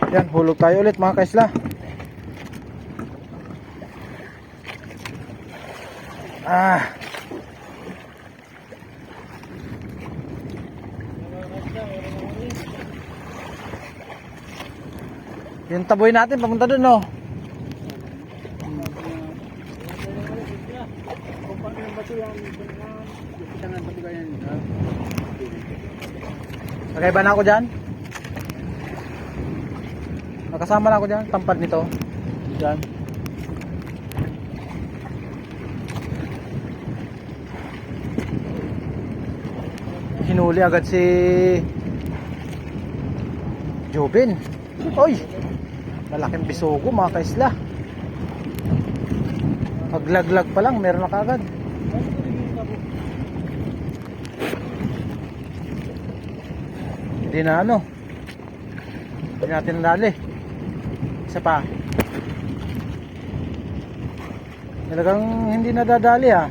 Yan, hulog tayo ulit mga kaisla. Yung taboy natin papunta dun, no? Nakaiba na ako dyan. Nakasama na ako dyan, tampad nito. Dyan. Hinuli agad si Jobin. Oy! Malaking bisogo mga kaisla. Paglaglag pa lang, meron na kagad. Hindi na ano. Hindi natin nadali. Isa pa. Talagang hindi nadadali ah.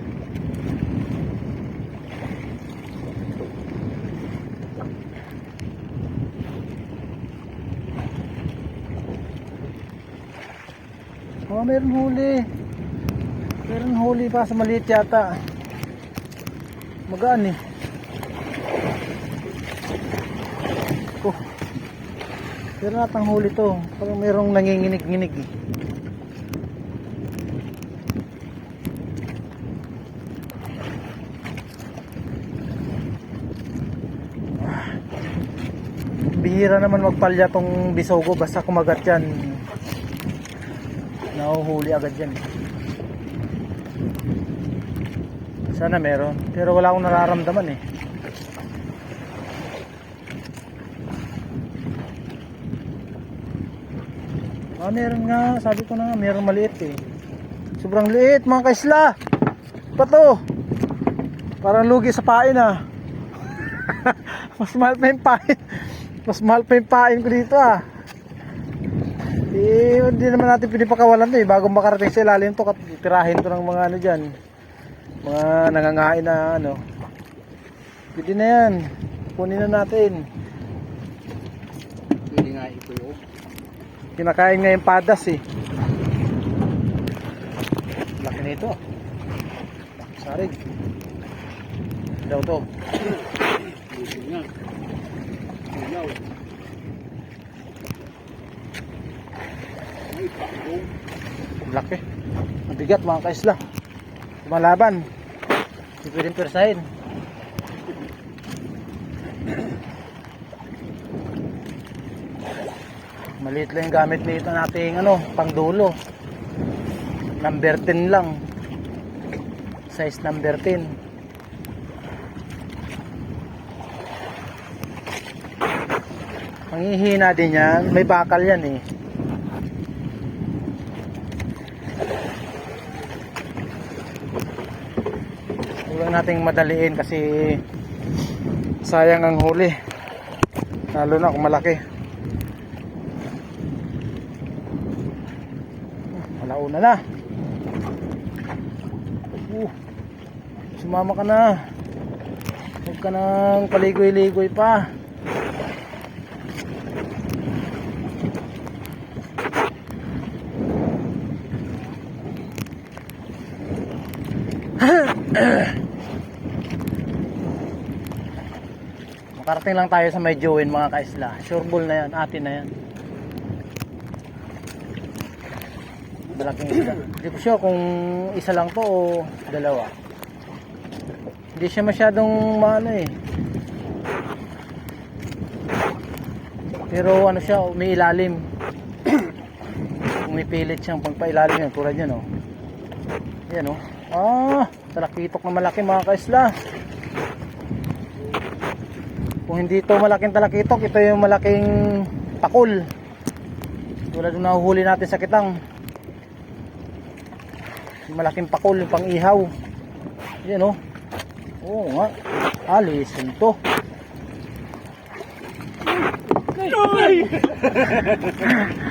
Oh, meron huli. Meron huli pa sa maliit yata. Magaan eh. Oh. Meron natang huli to. Parang merong nanginginig-nginig eh. Bihira naman magpalya tong bisogo. Basta kumagat yan, nahuhuli agad yan. Sana meron, pero wala akong nararamdaman eh. Meron nga, sabi ko na nga, meron maliit eh. Sobrang liit mga kaisla. Pato, parang lugi sa pain ah. Mas mahal pa yung pain. Mas mahal pa yung pain ko dito ah. Hindi naman natin pinipakawalan to eh. Bago makarating sa ilalim to, tirahin to ng mga ano dyan, mga nangangain na ano. Pwede na yan, kunin na natin. Pwede nga itulog. Kinakain nga yung padas eh. Laki nito. Sarig daw to. Pwede nga. Ilaw. Laki. Mabigat mga kaisla. Lumalaban. Hindi pwedeng persahin. Maliit lang yung gamit nito nating ano, pangdulo. Number 10 lang. Size number 10. Panghihina din yan. May bakal yan eh. Huwag nating madaliin kasi sayang ang huli. Lalo na kung malaki. Malauna na. Sumama ka na. Huwag ka nang paligoy-ligoy pa. Makarating lang tayo sa may Join mga kaisla. Sureball na yan, atin na yan. Malaking isla. Hindi ko sure kung isa lang to o dalawa. Hindi siya masyadong maano eh. Pero ano siya, may ilalim. Umipilit siyang pagpailalim yan. Tulad yan oh. Yan oh. Talakitok na malaki mga kaisla. Kung hindi ito malaking talakitok, ito yung malaking pakul. Tulad yung nahuhuli natin sa kitang. Yung malaking pakul, yung pang ihaw. Yan o. Oo nga. Alisin to. Ay!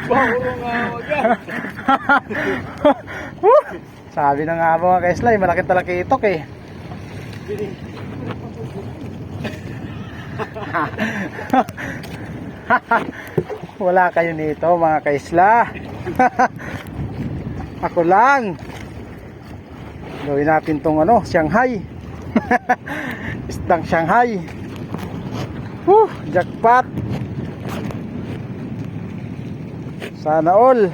Bahuro nga wag yan. Sabi na nga mga kaisla, malaking talakitok eh. Wala kayo nito mga kaisla. Ako lang. Gawin natin tong ano, Shanghai. Isdang Shanghai. Jackpot. Sana all.